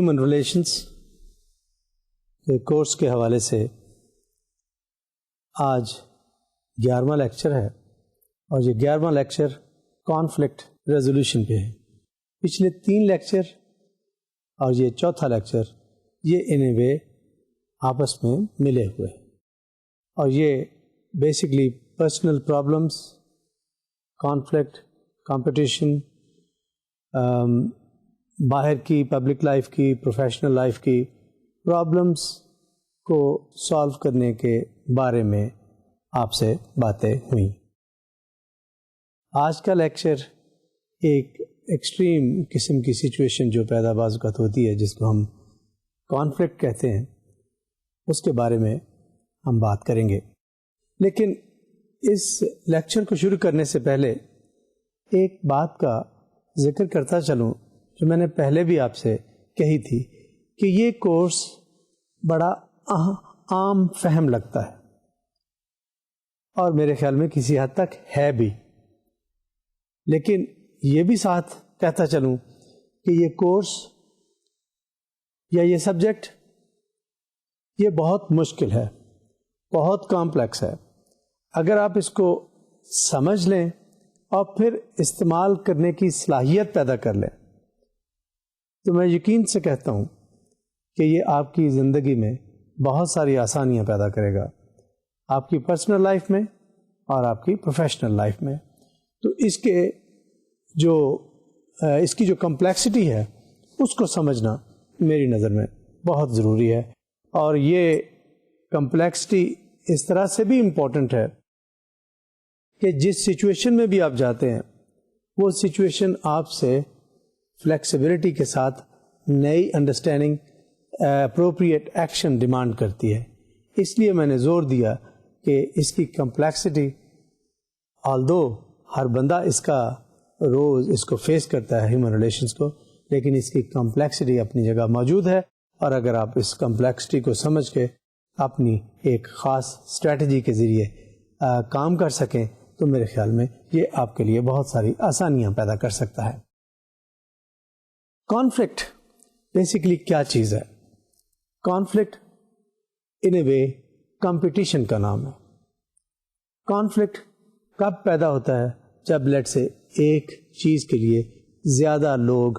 Human relations کے course کے حوالے سے آج 11واں لیکچر ہے، اور یہ 11واں لیکچر کانفلکٹ ریزولوشن پہ ہے۔ پچھلے 3 لیکچر اور یہ چوتھا لیکچر یہ ان اے وے آپس میں ملے ہوئے، اور یہ basically personal problems, conflict, competition, باہر کی پبلک لائف کی، پروفیشنل لائف کی پرابلمس کو سالو کرنے کے بارے میں آپ سے باتیں ہوئیں۔ آج کا لیکچر ایک ایکسٹریم قسم کی سچویشن جو پیدا بعض اوقات ہوتی ہے، جس کو ہم کانفلکٹ کہتے ہیں، اس کے بارے میں ہم بات کریں گے۔ لیکن اس لیکچر کو شروع کرنے سے پہلے ایک بات کا ذکر کرتا چلوں جو میں نے پہلے بھی آپ سے کہی تھی کہ یہ کورس بڑا عام فہم لگتا ہے، اور میرے خیال میں کسی حد تک ہے بھی، لیکن یہ بھی ساتھ کہتا چلوں کہ یہ کورس یا یہ سبجیکٹ یہ بہت مشکل ہے، بہت کمپلیکس ہے۔ اگر آپ اس کو سمجھ لیں اور پھر استعمال کرنے کی صلاحیت پیدا کر لیں تو میں یقین سے کہتا ہوں کہ یہ آپ کی زندگی میں بہت ساری آسانیاں پیدا کرے گا، آپ کی پرسنل لائف میں اور آپ کی پروفیشنل لائف میں۔ تو اس کی جو کمپلیکسٹی ہے اس کو سمجھنا میری نظر میں بہت ضروری ہے، اور یہ کمپلیکسٹی اس طرح سے بھی امپورٹنٹ ہے کہ جس سچویشن میں بھی آپ جاتے ہیں وہ سچویشن آپ سے فلیکسیبلٹی کے ساتھ نئی انڈرسٹینڈنگ، اپروپریٹ ایکشن ڈیمانڈ کرتی ہے۔ اس لیے میں نے زور دیا کہ اس کی کمپلیکسٹی، آلدو ہر بندہ اس کا روز اس کو فیس کرتا ہے ہیومن ریلیشنز کو، لیکن اس کی کمپلیکسٹی اپنی جگہ موجود ہے، اور اگر آپ اس کمپلیکسٹی کو سمجھ کے اپنی ایک خاص اسٹریٹجی کے ذریعے کام کر سکیں تو میرے خیال میں یہ آپ کے لیے بہت ساری آسانیاں پیدا کر سکتا ہے۔ کانفلکٹ بیسیکلی کیا چیز ہے؟ Conflict in a way competition کا نام ہے۔ کانفلکٹ کب پیدا ہوتا ہے؟ جب لیٹ سے ایک چیز کے لیے زیادہ لوگ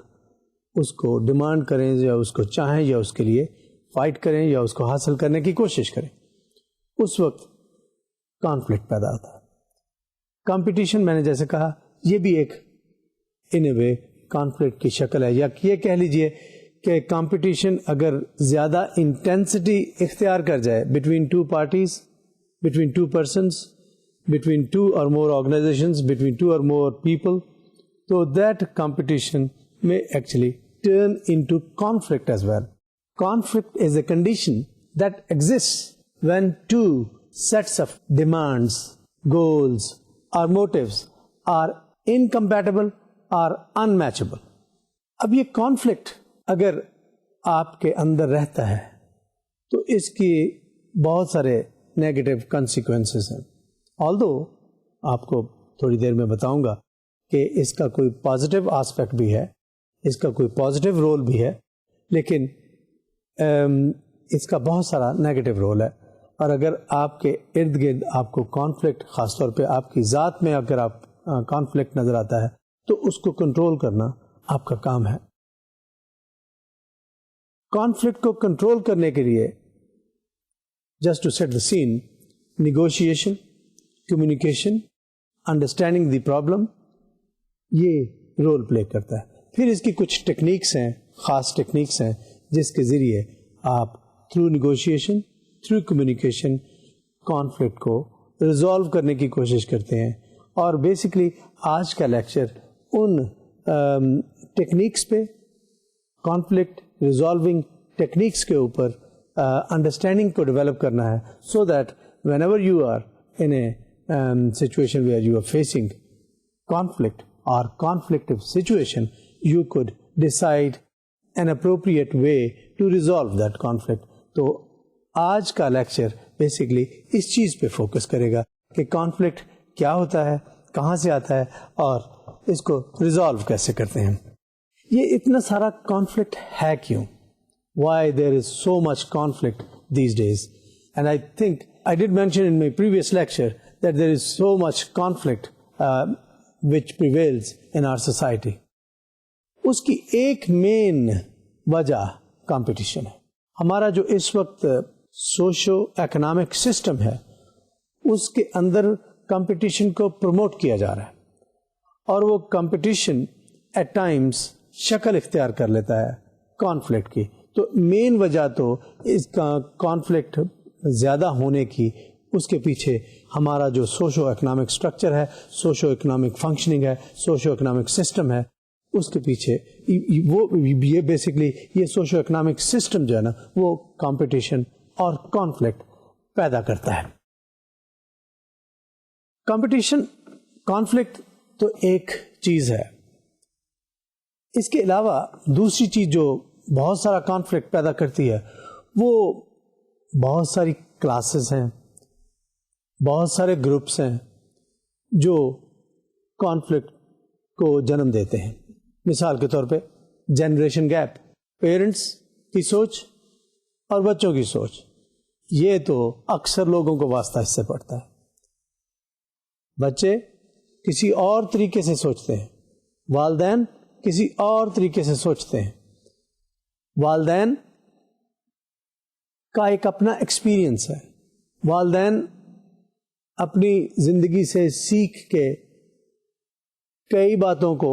اس کو ڈیمانڈ کریں، یا اس کو چاہیں، یا اس کے لیے فائٹ کریں، یا اس کو حاصل کرنے کی کوشش کریں، اس وقت کانفلکٹ پیدا ہوتا ہے۔ کمپٹیشن میں نے جیسے کہا یہ بھی ایک ان اے وے کانفلکٹ کی شکل ہے، یا یہ کہہ لیجئے کہ کمپٹیشن اگر زیادہ انٹینسٹی اختیار کر جائے between 2 parties، between 2 persons، between 2 or more organizations, between 2 or more people, so that competition may actually turn into conflict as well. Conflict is a condition that exists when 2 sets of demands, goals or motives are incompatible or unmatchable. اب یہ conflict اگر آپ کے اندر رہتا ہے تو اس کی بہت سارے نیگیٹو consequences ہیں۔ آلدو آپ کو تھوڑی دیر میں بتاؤں گا کہ اس کا کوئی پازیٹیو آسپیکٹ بھی ہے، اس کا کوئی پازیٹیو رول بھی ہے، لیکن اس کا بہت سارا نیگیٹو رول ہے، اور اگر آپ کے ارد گرد آپ کو کانفلکٹ، خاص طور پہ آپ کی ذات میں اگر آپ کانفلکٹ نظر آتا ہے تو اس کو کنٹرول کرنا آپ کا کام ہے۔ کانفلکٹ کو کنٹرول کرنے کے لیے just to set the scene, negotiation, communication, understanding the problem, یہ رول پلے کرتا ہے۔ پھر اس کی کچھ ٹیکنیکس ہیں، خاص ٹیکنیکس ہیں جس کے ذریعے آپ through negotiation, through communication conflict کو ریزالو کرنے کی کوشش کرتے ہیں۔ اور بیسکلی آج کا لیکچر ان ٹیکنیکس پہ، کانفلکٹ ریزالونگ ٹیکنیکس کے اوپر انڈرسٹینڈنگ کو ڈیولپ کرنا ہے، so that whenever you are in a situation where you are facing conflict or conflictive situation, you could decide an appropriate way to resolve that conflict. تو آج کا lecture basically اس چیز پہ focus کرے گا کہ conflict کیا ہوتا ہے، کہاں سے آتا ہے، اور اس کو ریزالو کیسے کرتے ہیں۔ یہ اتنا سارا کانفلکٹ ہے کیوں؟ why there is so much conflict these days. And I think I did mention in my previous lecture that there is so much conflict which prevails in our society. اس کی ایک مین وجہ کمپٹیشن ہے. ہمارا جو اس وقت socio economic system ہے اس کے اندر competition کو پروموٹ کیا جا رہا ہے, اور وہ کمپٹیشن ایٹ ٹائمز شکل اختیار کر لیتا ہے کانفلکٹ کی. تو مین وجہ تو اس کا کانفلکٹ زیادہ ہونے کی اس کے پیچھے ہمارا جو سوشو اکنامک اسٹرکچر ہے, سوشو اکنامک فنکشننگ ہے, سوشو اکنامک سسٹم ہے, اس کے پیچھے وہ یہ بیسکلی یہ سوشو اکنامک سسٹم جو ہے نا وہ کمپٹیشن اور کانفلکٹ پیدا کرتا ہے. کمپٹیشن کانفلکٹ تو ایک چیز ہے, اس کے علاوہ دوسری چیز جو بہت سارا کانفلکٹ پیدا کرتی ہے وہ بہت ساری کلاسز ہیں, بہت سارے گروپس ہیں جو کانفلکٹ کو جنم دیتے ہیں. مثال کے طور پہ جنریشن گیپ, پیرنٹس کی سوچ اور بچوں کی سوچ, یہ تو اکثر لوگوں کو واسطہ اس سے پڑتا ہے. بچے کسی اور طریقے سے سوچتے ہیں, والدین کسی اور طریقے سے سوچتے ہیں. والدین کا ایک اپنا ایکسپیرئنس ہے, والدین اپنی زندگی سے سیکھ کے کئی باتوں کو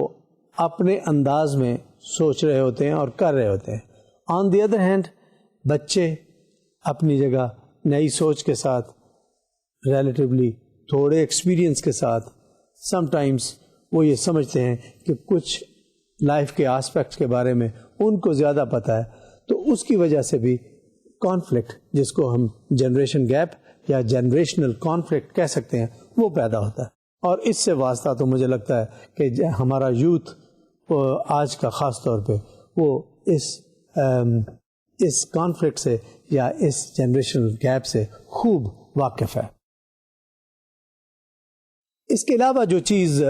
اپنے انداز میں سوچ رہے ہوتے ہیں اور کر رہے ہوتے ہیں. آن دی ادر ہینڈ بچے اپنی جگہ نئی سوچ کے ساتھ, ریلیٹیولی تھوڑے ایکسپیرئنس کے ساتھ, سم ٹائمز وہ یہ سمجھتے ہیں کہ کچھ لائف کے آسپیکٹس کے بارے میں ان کو زیادہ پتہ ہے, تو اس کی وجہ سے بھی کانفلکٹ, جس کو ہم جنریشن گیپ یا جنریشنل کانفلکٹ کہہ سکتے ہیں, وہ پیدا ہوتا ہے. اور اس سے واسطہ تو مجھے لگتا ہے کہ ہمارا یوتھ آج کا خاص طور پہ وہ اس کانفلکٹ سے یا اس جنریشنل گیپ سے خوب واقف ہے. اس کے علاوہ جو چیز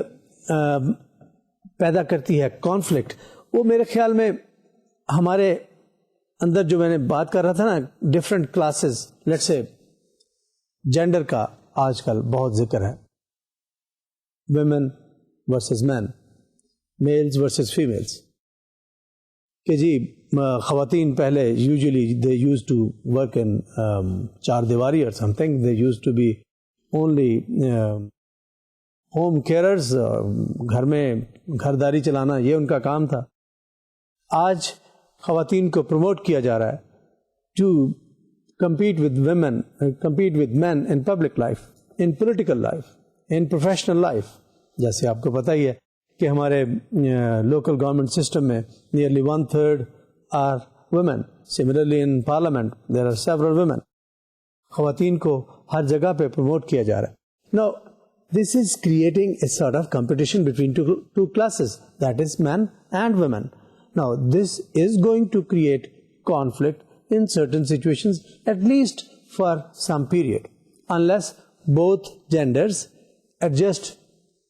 پیدا کرتی ہے کانفلکٹ, وہ میرے خیال میں ہمارے اندر جو میں نے بات کر رہا تھا نا, ڈفرینٹ کلاسز, لیٹس سے جینڈر کا آج کل بہت ذکر ہے, women versus men, males versus females, کہ جی خواتین پہلے usually they used to work in چار دیواری اور something, they used to be only home carers, گھر میں گھرداری چلانا یہ ان کا کام تھا. آج خواتین کو پروموٹ کیا جا رہا ہے to compete with women, compete with men in public life, in political life, in professional life. جیسے آپ کو پتہ ہی ہے کہ ہمارے لوکل گورنمنٹ سسٹم میں nearly 1/3 are women. Similarly in parliament there are several women. خواتین کو ہر جگہ پہ پروموٹ کیا جا رہا ہے. Now this is creating a sort of competition between two classes, that is men and women. Now this is going to create conflict in certain situations, at least for some period, unless both genders adjust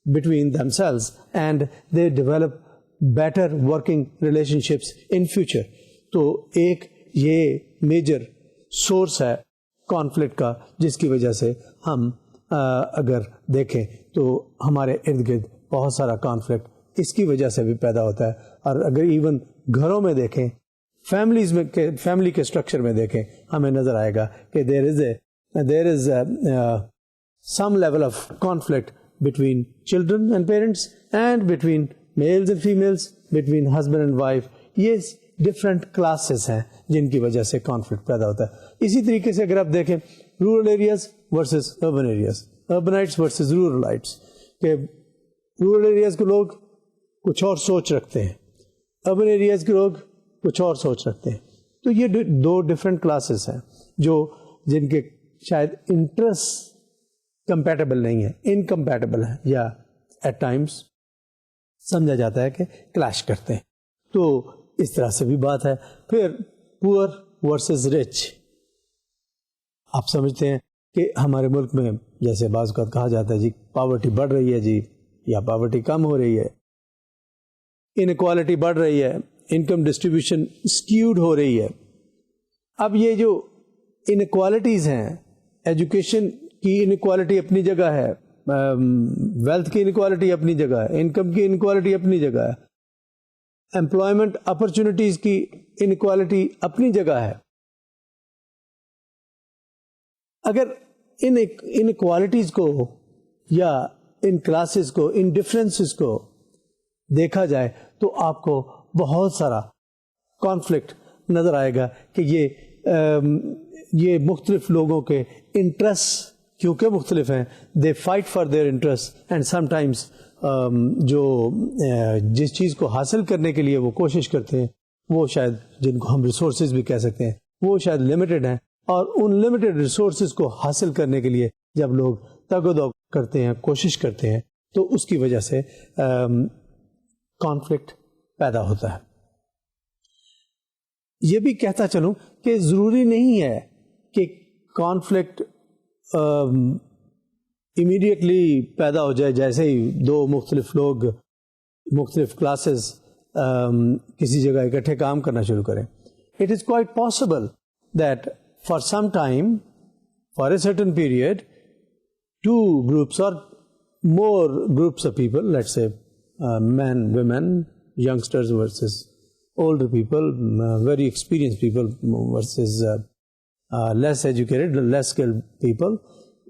between themselves and they develop better working relationships in future. تو ایک یہ major source ہے conflict کا, جس کی وجہ سے ہم اگر دیکھیں تو ہمارے ارد گرد بہت سارا کانفلکٹ اس کی وجہ سے بھی پیدا ہوتا ہے. اور اگر ایون گھروں میں دیکھیں, فیملیز میں, فیملی کے اسٹرکچر میں دیکھیں, ہمیں نظر آئے گا کہ there is some level of conflict between children and parents, and between males and females, between husband and wife. یہ ڈفرینٹ کلاسز ہیں جن کی وجہ سے کانفلکٹ پیدا ہوتا ہے. اسی طریقے سے اگر آپ دیکھیں rural areas versus urban areas, urbanites versus ruralites, کہ رورل ایریاز کے لوگ کچھ اور سوچ رکھتے ہیں, اربن ایریاز کے لوگ کچھ اور سوچ رکھتے ہیں. تو یہ دو ڈفرینٹ کلاسز ہیں جن کے شاید انٹرسٹ کمپیٹیبل نہیں ہے, انکمپیٹیبل ہے, یا ایٹ ٹائمس سمجھا جاتا ہے کہ کلیش کرتے ہیں. تو اس طرح سے بھی بات ہے. پھر پور ورسز رچ, آپ سمجھتے ہیں کہ ہمارے ملک میں جیسے بعض اوقات کہا جاتا ہے جی پاورٹی بڑھ رہی ہے جی, یا پاورٹی کم ہو رہی ہے, انیکوالٹی بڑھ رہی ہے, انکم ڈسٹریبیوشن اسکیوڈ ہو رہی ہے. اب یہ جو انیکوالٹیز ہیں، ایجوکیشن کی انیکوالٹی اپنی جگہ ہے، ویلتھ کی انیکوالٹی اپنی جگہ ہے، انکم کی انیکوالٹی اپنی جگہ ہے، امپلائمنٹ اپرچونٹیز کی انیکوالٹی اپنی جگہ ہے. اگر ان انیکوالٹیز کو یا ان کلاسز کو، ان ڈفرینسز کو دیکھا جائے تو آپ کو بہت سارا کانفلکٹ نظر آئے گا کہ یہ مختلف لوگوں کے انٹرسٹ کیونکہ مختلف ہیں، they fight for their interest, and sometimes جو جس چیز کو حاصل کرنے کے لیے وہ کوشش کرتے ہیں وہ شاید، جن کو ہم ریسورسز بھی کہہ سکتے ہیں، وہ شاید لمیٹڈ ہیں، اور ان لمیٹڈ ریسورسز کو حاصل کرنے کے لیے جب لوگ تگ و دو کرتے ہیں، کوشش کرتے ہیں، تو اس کی وجہ سے کانفلکٹ پیدا ہوتا ہے. یہ بھی کہتا چلوں کہ ضروری نہیں ہے کہ کانفلکٹ امیڈیٹلی پیدا ہو جائے جیسے ہی دو مختلف لوگ، مختلف کلاسز کسی جگہ اکٹھے کام کرنا شروع کریں. It is quite possible that for some time, for a certain period, two groups or more groups of people, let's say men, women, youngsters versus older people, very experienced people versus less educated, less skilled people,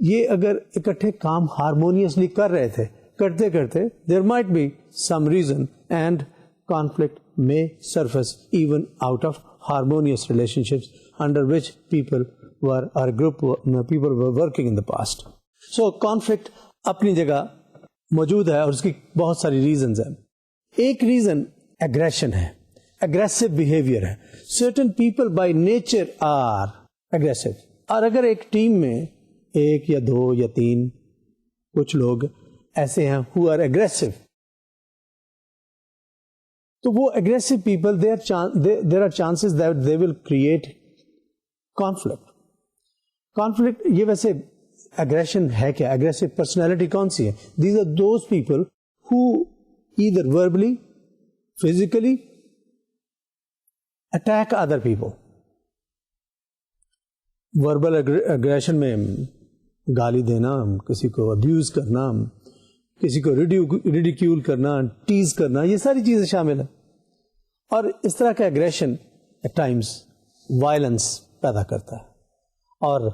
یہ اگر اکٹھے کام ہارمونیسلی کر رہے تھے، کرتے کرتے there might be some reason and conflict may surface even out of harmonious relationships under which people were, or a group people were working in the past. So conflict اپنی جگہ موجود ہے اور اس کی بہت ساری ریزنز ہیں. ایک ریزن اگریشن ہے، اگریسو بیہیویئر ہے. Certain people by nature are aggressive, اور اگر ایک ٹیم میں ایک یا دو یا تین کچھ لوگ ایسے ہیں who are aggressive، تو وہ aggressive people there are chances that they will create conflict. Conflict یہ ویسے اگریشن ہے کیا؟ اگریسو پرسنالٹی کون سی ہے؟ These are those people who either verbally, physically attack other people. Verbal aggression میں گالی دینا، کسی کو ابیوز کرنا، کسی کو ریڈیکیول کرنا، ٹیز کرنا، یہ ساری چیزیں شامل ہیں. اور اس طرح کا اگریشن ایٹ ٹائمز وائلنس پیدا کرتا ہے، اور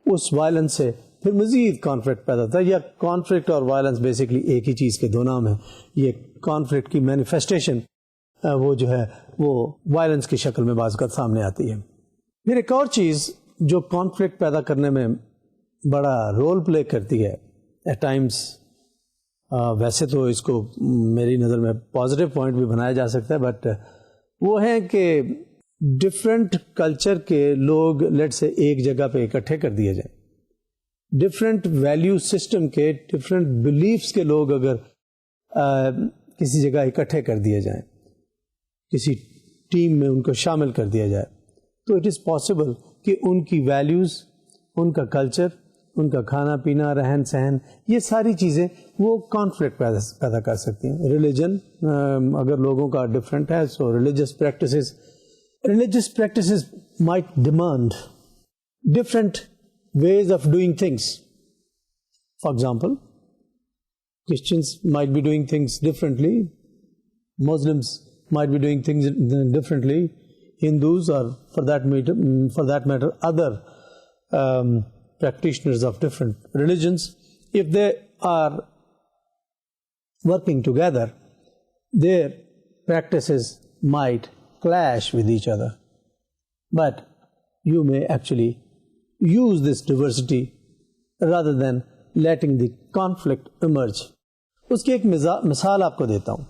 اس وائلنس سے پھر مزید کانفلکٹ پیدا ہوتا ہے. یا کانفلکٹ اور وائلنس بیسکلی ایک ہی چیز کے دو نام ہیں. یہ کانفلکٹ کی مینیفیسٹیشن وہ جو ہے وہ وائلنس کی شکل میں بعض اوقات سامنے آتی ہے. پھر ایک اور چیز جو کانفلکٹ پیدا کرنے میں بڑا رول پلے کرتی ہے ایٹ ٹائمس، ویسے تو اس کو میری نظر میں پازیٹیو پوائنٹ بھی بنایا جا سکتا ہے، بٹ وہ ہے کہ ڈفرینٹ کلچر کے لوگ لیٹ سے ایک جگہ پہ اکٹھے کر دیے جائیں. ڈفرینٹ ویلیو سسٹم کے، ڈفرینٹ بلیفس کے لوگ اگر کسی جگہ اکٹھے کر دیے جائیں، کسی ٹیم میں ان کو شامل کر دیا جائے، تو اٹ از پاسبل کہ ان کی ویلیوز، ان کا کلچر، ان کا کھانا پینا، رہن سہن، یہ ساری چیزیں وہ کانفلکٹ پیدا کر سکتی ہیں. ریلیجن اگر لوگوں کا ڈفرینٹ ہے، so religious practices might demand different ways of doing things. For example, Christians might be doing things differently, Muslims might be doing things differently, Hindus, or for that matter other practitioners of different religions, if they are working together, their practices might clash with each other, but you may actually use this diversity rather than letting the conflict emerge. اس کی ایک مثال آپ کو دیتا ہوں.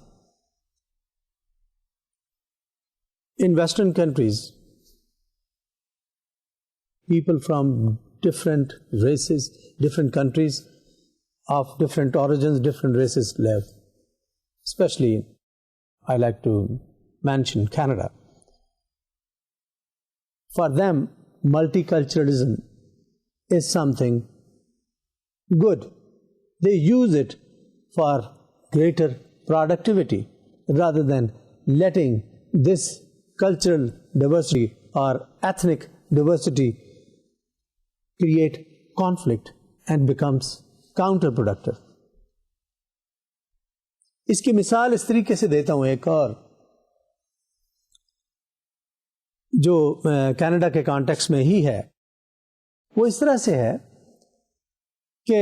In Western countries, people from different races, different countries of different origins, different races live. Especially, I like to mention Canada. For them, multiculturalism is something good. They use it for greater productivity rather than letting this cultural diversity or ethnic diversity create conflict and becomes counterproductive. اس کی مثال اس طریقے سے دیتا ہوں ایک اور جو Canada کے کانٹیکس میں ہی ہے. وہ اس طرح سے ہے کہ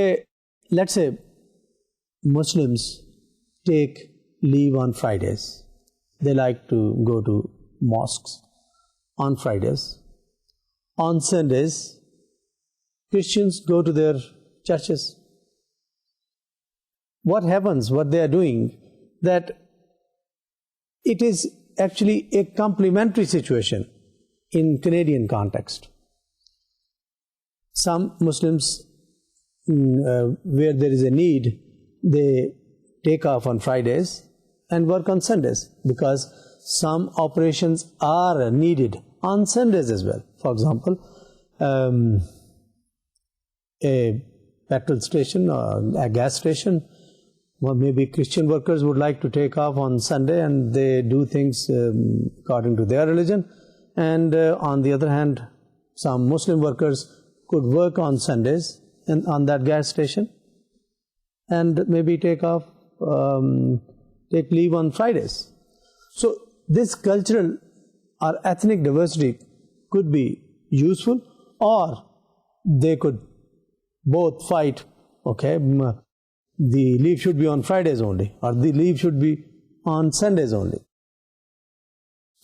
let's say Muslims take leave on Fridays. They like to go to mosques on Fridays. On Sundays, Christians go to their churches. What happens, what they are doing, that it is actually a complementary situation in Canadian context. Some Muslims, where there is a need, they take off on Fridays and work on Sundays, because some operations are needed on Sundays as well. For example, a petrol station or a gas station, or maybe Christian workers would like to take off on Sunday and they do things according to their religion. And on the other hand, some Muslim workers could work on Sundays and on that gas station and maybe take leave on Fridays. So this cultural or ethnic diversity could be useful, or they could both fight, okay, the leave should be on Fridays only, or the leave should be on Sundays only.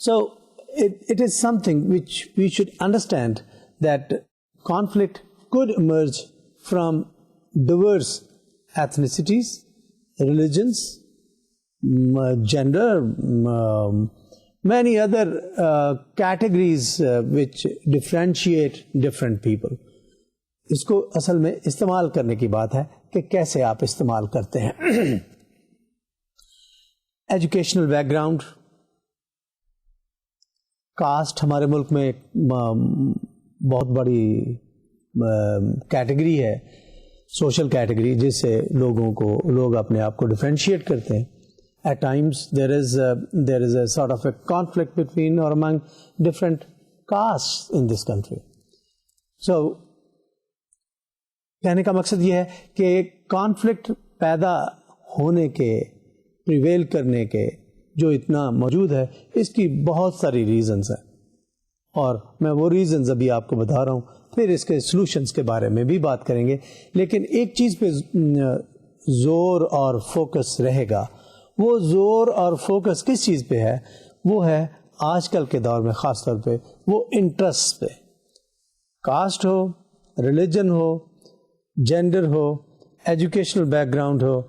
So it is something which we should understand, that conflict could emerge from diverse ethnicities, religions, gender, many other categories which differentiate different people. اس کو اصل میں استعمال کرنے کی بات ہے کہ کیسے آپ استعمال کرتے ہیں. ایجوکیشنل بیک گراؤنڈ, کاسٹ ہمارے ملک میں بہت بڑی کیٹیگری ہے, سوشل کیٹیگری, جس سے لوگ اپنے آپ کو ڈفرینشیٹ کرتے ہیں. At times there is a sort of a conflict between or among different castes in this country. So کہنے کا مقصد یہ ہے کہ کانفلکٹ پیدا ہونے کے, پریویل کرنے کے جو اتنا موجود ہے, اس کی بہت ساری ریزنز ہیں, اور میں وہ ریزنز ابھی آپ کو بتا رہا ہوں. پھر اس کے سلوشنز کے بارے میں بھی بات کریں گے. لیکن ایک چیز پہ زور اور فوکس رہے گا. وہ زور اور فوکس کس چیز پہ ہے؟ وہ ہے آج کل کے دور میں خاص طور پہ وہ انٹرسٹ پہ. کاسٹ ہو, ریلیجن ہو, جینڈر ہو, ایجوکیشنل بیک گراؤنڈ ہو,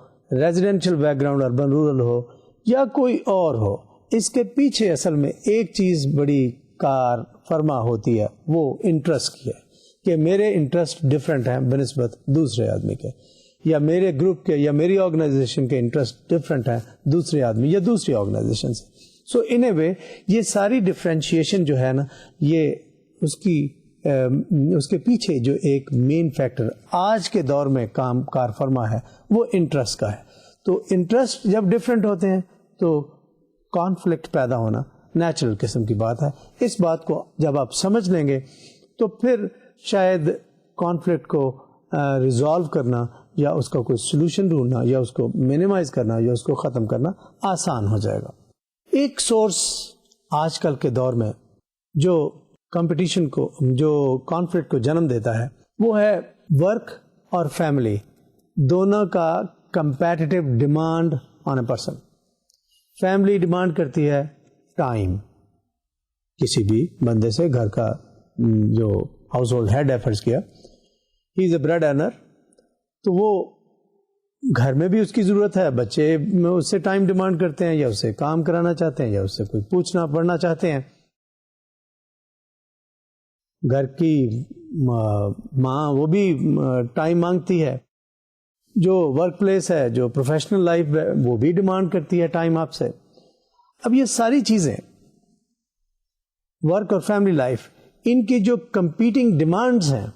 residential background urban rural ہو, یا کوئی اور ہو, اس کے پیچھے اصل میں ایک چیز بڑی کار فرما ہوتی ہے, وہ انٹرسٹ کی ہے کہ میرے انٹرسٹ ڈفرینٹ ہیں بنسبت دوسرے آدمی کے, یا میرے گروپ کے یا میری آرگنائزیشن کے انٹرسٹ ڈفرینٹ ہیں دوسرے آدمی یا دوسری آرگنائزیشن سے. سو ان اے وے یہ ساری ڈفرینشیشن جو ہے نا, یہ اس کے پیچھے جو ایک مین فیکٹر آج کے دور میں کار فرما ہے, وہ انٹرسٹ کا ہے. تو انٹرسٹ جب ڈفرینٹ ہوتے ہیں تو کانفلکٹ پیدا ہونا نیچرل قسم کی بات ہے. اس بات کو جب آپ سمجھ لیں گے تو پھر شاید کانفلکٹ کو ریزالو کرنا, یا اس کا کوئی سولوشن ڈھونڈنا, یا اس کو مینیمائز کرنا, یا اس کو ختم کرنا آسان ہو جائے گا. ایک سورس آج کل کے دور میں جو کمپٹیشن کو, جو کانفلکٹ کو جنم دیتا ہے, وہ ہے ورک اور فیملی دونوں کا competitive demand on a person. Family demand کرتی ہے ٹائم کسی بھی بندے سے, گھر کا جو ہاؤس ہولڈ ہیڈ ہے فرض کیا, ہی از اے بریڈ ارنر, تو وہ گھر میں بھی اس کی ضرورت ہے, بچے میں اس سے ٹائم ڈیمانڈ کرتے ہیں, یا اس سے کام کرانا چاہتے ہیں, یا اس سے کوئی پوچھنا پڑھنا چاہتے ہیں. گھر کی ماں وہ بھی ٹائم مانگتی ہے. جو ورک پلیس ہے, جو پروفیشنل لائف ہے, وہ بھی ڈیمانڈ کرتی ہے ٹائم آپ سے. اب یہ ساری چیزیں ورک اور فیملی لائف, ان کی جو کمپیٹنگ ڈیمانڈز ہیں,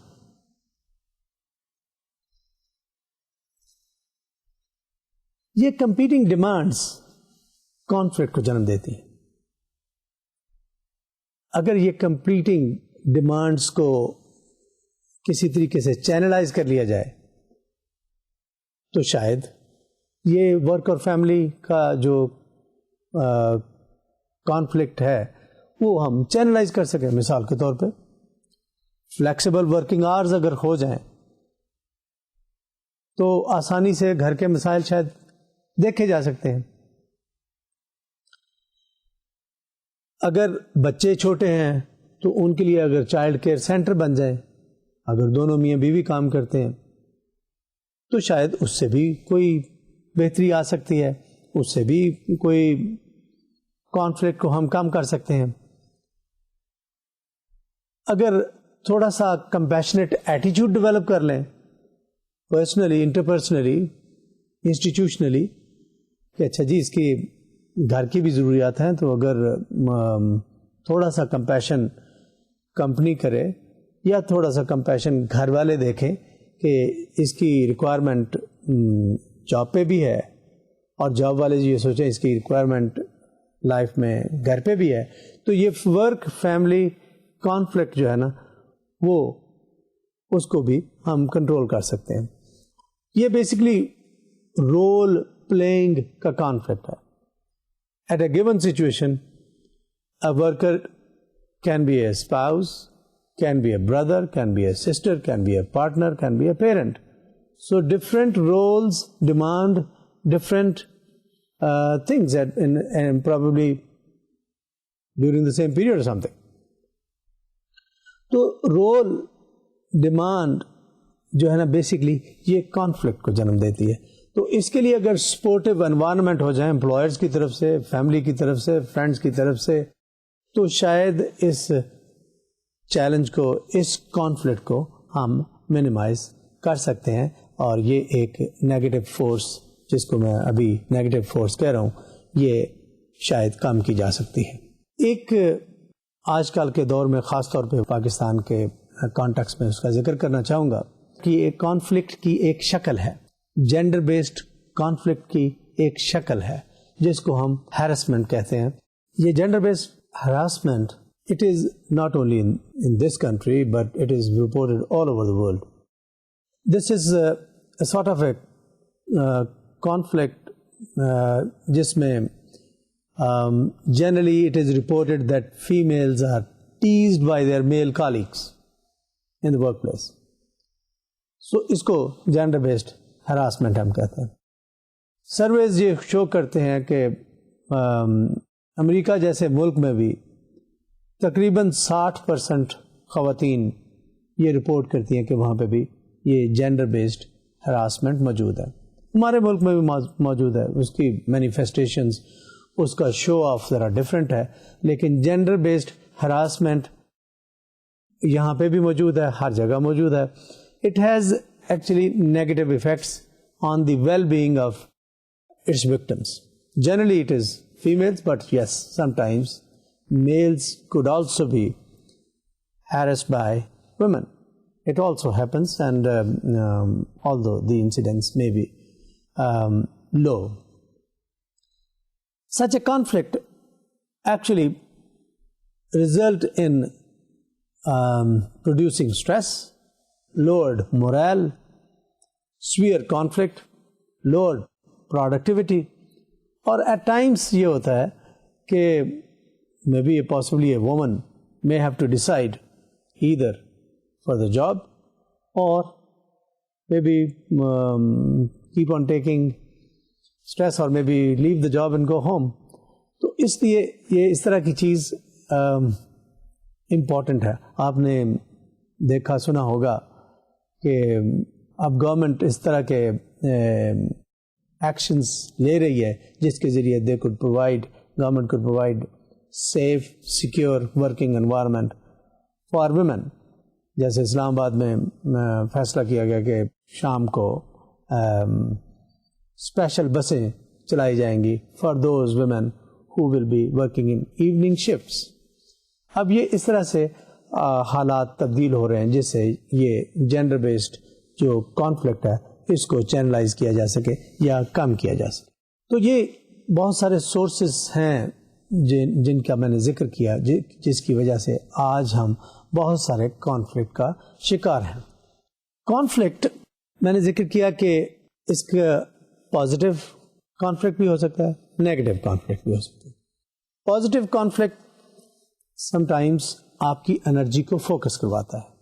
یہ کمپیٹنگ ڈیمانڈز کانفلکٹ کو جنم دیتی ہیں. اگر یہ کمپیٹنگ ڈیمانڈس کو کسی طریقے سے چینلائز کر لیا جائے تو شاید یہ ورک اور فیملی کا جو کانفلکٹ ہے وہ ہم چینلائز کر سکیں. مثال کے طور پہ فلیکسیبل ورکنگ آورز اگر ہو جائیں تو آسانی سے گھر کے مسائل شاید دیکھے جا سکتے ہیں. اگر بچے چھوٹے ہیں تو ان کے لیے اگر چائلڈ کیئر سینٹر بن جائے, اگر دونوں میاں بیوی کام کرتے ہیں تو شاید اس سے بھی کوئی بہتری آ سکتی ہے, اس سے بھی کوئی کانفلکٹ کو ہم کم کر سکتے ہیں. اگر تھوڑا سا کمپیشنیٹ ایٹیٹیوڈ ڈیولپ کر لیں پرسنلی, انٹرپرسنلی, انسٹیٹیوشنلی, کہ اچھا جی اس کی گھر کی بھی ضروریات ہیں, تو اگر تھوڑا سا کمپیشن کمپنی کرے یا تھوڑا سا کمپیشن گھر والے دیکھیں کہ اس کی ریکوائرمنٹ جاب پہ بھی ہے اور جاب والے یہ سوچیں اس کی ریکوائرمنٹ لائف میں گھر پہ بھی ہے, تو یہ ورک فیملی کانفلکٹ جو ہے نا وہ اس کو بھی ہم کنٹرول کر سکتے ہیں. یہ بیسکلی رول پلئنگ کا کانفلکٹ ہے. At a given situation a worker can be a spouse, can be a brother, can be a sister, can be a partner, can be a parent. So different roles demand different things and probably during the same period or something. تو role demand جو ہے نا basically یہ conflict کو جنم دیتی ہے. تو اس کے لیے اگر سپورٹیو انوائرمنٹ ہو جائے امپلائرز کی طرف سے, فیملی کی طرف سے, فرینڈس کی طرف سے, تو شاید اس چیلنج کو, اس کانفلکٹ کو ہم منیمائز کر سکتے ہیں, اور یہ ایک نیگیٹو فورس جس کو میں ابھی نیگیٹو فورس کہہ رہا ہوں یہ شاید کم کی جا سکتی ہے. ایک آج کل کے دور میں خاص طور پہ پاکستان کے کانٹیکس میں اس کا ذکر کرنا چاہوں گا کہ ایک کانفلکٹ کی ایک شکل ہے, جینڈر بیسڈ کانفلکٹ کی ایک شکل ہے جس کو ہم ہیرسمنٹ کہتے ہیں. یہ gender based harassment, it is not only in this country, but it is reported all over the world. This is a sort of a conflict جس میں generally it is reported that females are teased by their male colleagues in the workplace. So اس کو gender based harassment ہم کہتے ہیں. Services یہ شو کرتے ہیں کہ امریکہ جیسے ملک میں بھی تقریباً 60% خواتین یہ رپورٹ کرتی ہیں کہ وہاں پہ بھی یہ جینڈر بیسڈ ہراسمنٹ موجود ہے. ہمارے ملک میں بھی موجود ہے, اس کی مینیفیسٹیشنز, اس کا شو آف ذرا ڈفرینٹ ہے, لیکن جینڈر بیسڈ ہراسمنٹ یہاں پہ بھی موجود ہے, ہر جگہ موجود ہے. It has actually negative effects on the wellbeing of its victims. Generally it is females, but yes, sometimes males could also be harassed by women. It also happens, and although the incidence may be low, such a conflict actually result in producing stress, lowered morale, severe conflict, lowered productivity. اور at times یہ ہوتا ہے کہ maybe possibly a woman may have to decide either for the job or maybe keep on taking stress or maybe leave the job and go home. تو اس لیے یہ اس طرح کی چیز امپورٹنٹ ہے. آپ نے دیکھا سنا ہوگا کہ اب گورنمنٹ اس طرح کے ایکشنز لے رہی ہے جس کے ذریعے government could provide safe, secure working environment for women. جیسے اسلام آباد میں فیصلہ کیا گیا کہ شام کو اسپیشل بسیں چلائی جائیں گی for those women who will be working in evening shifts. اب یہ اس طرح سے حالات تبدیل ہو رہے ہیں جس سے یہ جینڈر بیسڈ جو کانفلکٹ ہے اس کو چینلائز کیا جا سکے یا کم کیا جا سکے. تو یہ بہت سارے سورسز ہیں جن کا میں نے ذکر کیا جس کی وجہ سے آج ہم بہت سارے کانفلکٹ کا شکار ہیں. کانفلکٹ میں نے ذکر کیا کہ اس کا پازیٹیو کانفلکٹ بھی ہو سکتا ہے, نیگیٹو کانفلکٹ بھی ہو سکتا ہے. پازیٹیو کانفلکٹ سم ٹائمس آپ کی انرجی کو فوکس کرواتا ہے.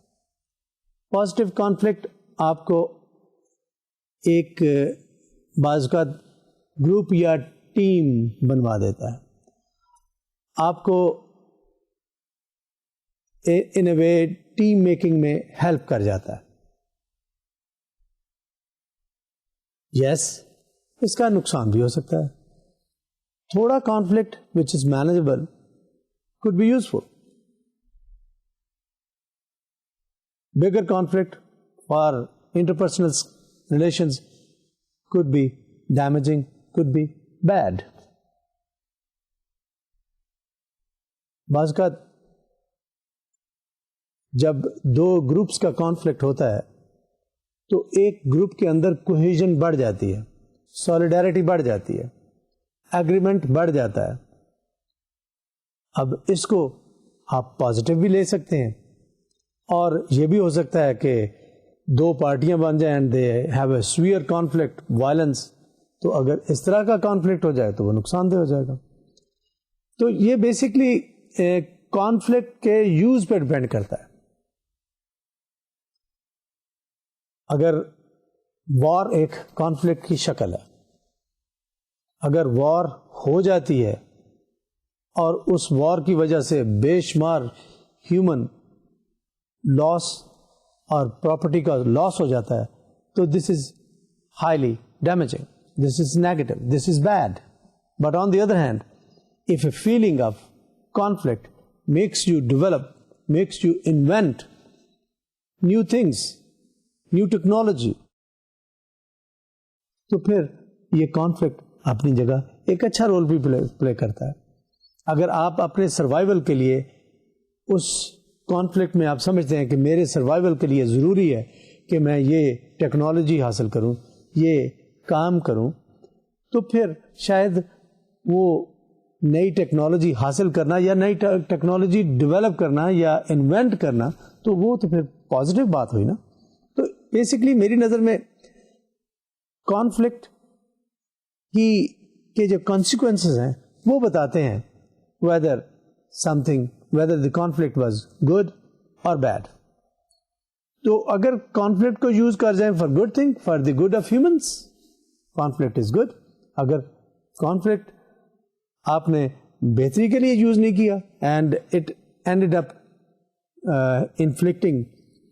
پازیٹیو کانفلکٹ آپ کو ایک بعض کا گروپ یا ٹیم بنوا دیتا ہے, آپ کو ان اے وے ٹیم میکنگ میں ہیلپ کر جاتا ہے. یس, اس کا نقصان بھی ہو سکتا ہے. تھوڑا conflict which is manageable could be useful. Bigger conflict for interpersonal relations could be damaging, could be bad. بعض کا جب دو گروپس کا کانفلکٹ ہوتا ہے تو ایک گروپ کے اندر کوہیژن بڑھ جاتی ہے, سالیڈیرٹی بڑھ جاتی ہے, ایگریمنٹ بڑھ جاتا ہے. اب اس کو آپ پازیٹیو بھی لے سکتے ہیں, اور یہ بھی ہو سکتا ہے کہ دو پارٹیاں بن جائیں and they have a severe conflict, violence. تو اگر اس طرح کا کانفلکٹ ہو جائے تو وہ نقصان دہ ہو جائے گا. تو یہ بیسکلی کانفلکٹ کے یوز پہ ڈپینڈ کرتا ہے. اگر وار ایک کانفلکٹ کی شکل ہے, اگر وار ہو جاتی ہے اور اس وار کی وجہ سے بے شمار ہیومن لاس اور پراپرٹی کا لاس ہو جاتا ہے, تو this is highly damaging, this is negative, this is bad. But on the other hand, if a feeling of conflict makes you develop, makes you invent new things, new technology, تو پھر یہ conflict اپنی جگہ ایک اچھا role بھی پلے کرتا ہے. اگر آپ اپنے سروائیول کے لیے اس کانفلکٹ میں آپ سمجھتے ہیں کہ میرے سروائیول کے لیے ضروری ہے کہ میں یہ ٹیکنالوجی حاصل کروں, یہ کام کروں, تو پھر شاید وہ نئی ٹیکنالوجی حاصل کرنا یا نئی ٹیکنالوجی ڈیولپ کرنا یا انوینٹ کرنا, تو وہ تو پھر پازیٹیو بات ہوئی نا. تو بیسکلی میری نظر میں کانفلکٹ کے جو کانسیکوینسز ہیں وہ بتاتے ہیں whether the conflict was good or bad. تو اگر کانفلکٹ کو یوز کر جائیں for good thing, for the good of humans, conflict is good. اگر کانفلکٹ آپ نے بہتری کے لیے یوز نہیں کیا and it ended up inflicting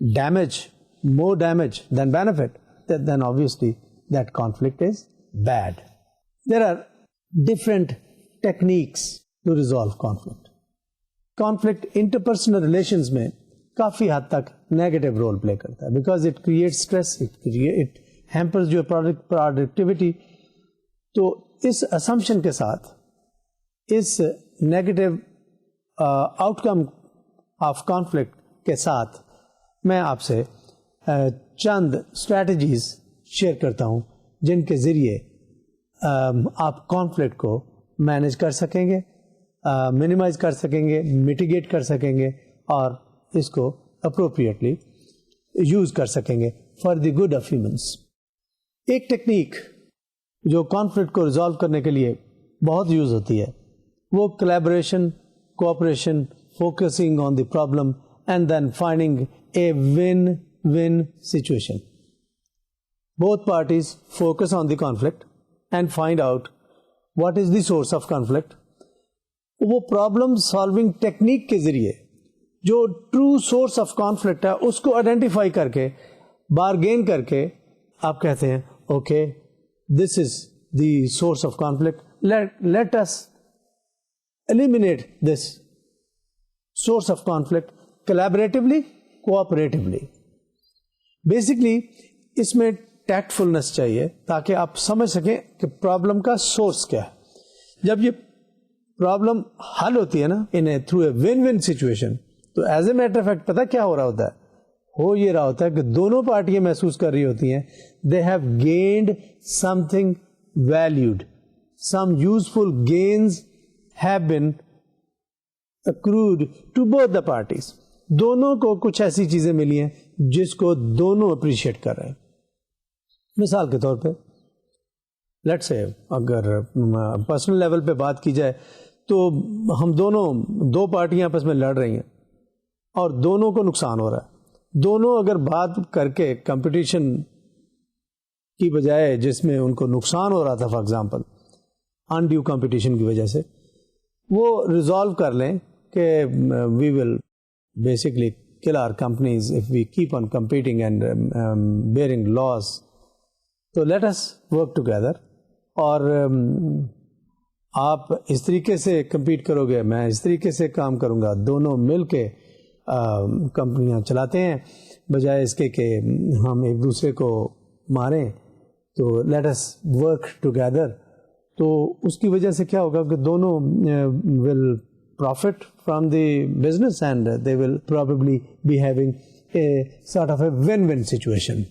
damage, more damage than benefit, then obviously that conflict is bad. There are different techniques to resolve conflict. Conflict interpersonal relations میں کافی حد تک نیگیٹو رول پلے کرتا ہے, because it create stress, it hampers your productivity. تو اس assumption کے ساتھ, اس negative outcome of conflict کے ساتھ, میں آپ سے چند اسٹریٹجیز شیئر کرتا ہوں جن کے ذریعے آپ کانفلکٹ کو مینیج کر سکیں گے, منیمائز کر سکیں گے, میٹیگیٹ کر سکیں گے, اور اس کو اپروپریٹلی یوز کر سکیں گے for the good of humans. ایک ٹیکنیک جو کانفلکٹ کو ریزالو کرنے کے لیے بہت یوز ہوتی ہے وہ collaboration, cooperation, focusing on the problem and then finding a win-win situation. Both parties focus on the conflict and find out what is the source of conflict. وہ پرابلم سالونگ ٹیکنیک کے ذریعے جو true source of conflict ہے اس کو identify کر کے, bargain کر کے, آپ کہتے ہیں okay this is the source of conflict, let us eliminate this source of conflict collaboratively, cooperatively. Basically اس میں ٹیکٹفلنس چاہیے تاکہ آپ سمجھ سکیں کہ پرابلم کا سورس کیا ہے. جب یہ پرابلم حل ہوتی ہے نا through a one one situation, تو as a matter of fact پتہ کیا ہو رہا ہوتا ہے, ہو یہ رہا ہوتا ہے کہ دونوں پارٹیاں محسوس کر رہی ہوتی ہیں they have gained something valued, some useful gains have been accrued to both the parties. دونوں کو کچھ ایسی چیزیں ملی ہیں جس کو دونوں اپریشیٹ کر رہے ہیں. مثال کے طور پہ لیٹس سے اگر پرسنل لیول پہ بات کی جائے تو ہم دو پارٹیاں آپس میں لڑ رہی ہیں اور دونوں کو نقصان ہو رہا ہے. دونوں اگر بات کر کے کمپٹیشن کی بجائے جس میں ان کو نقصان ہو رہا تھا، فار ایگزامپل انڈیو کمپٹیشن کی وجہ سے، وہ ریزالو کر لیں کہ we will basically kill our companies if we keep on competing and bearing loss. So let us work together. اور آپ اس طریقے سے کمپیٹ کرو گے، میں اس طریقے سے کام کروں گا، دونوں مل کے کمپنیاں چلاتے ہیں بجائے اس کے کہ ہم ایک دوسرے کو ماریں. تو let us work together. تو اس کی وجہ سے کیا ہوگا کہ دونوں will profit from the business and they will probably be having a sort of a win-win situation.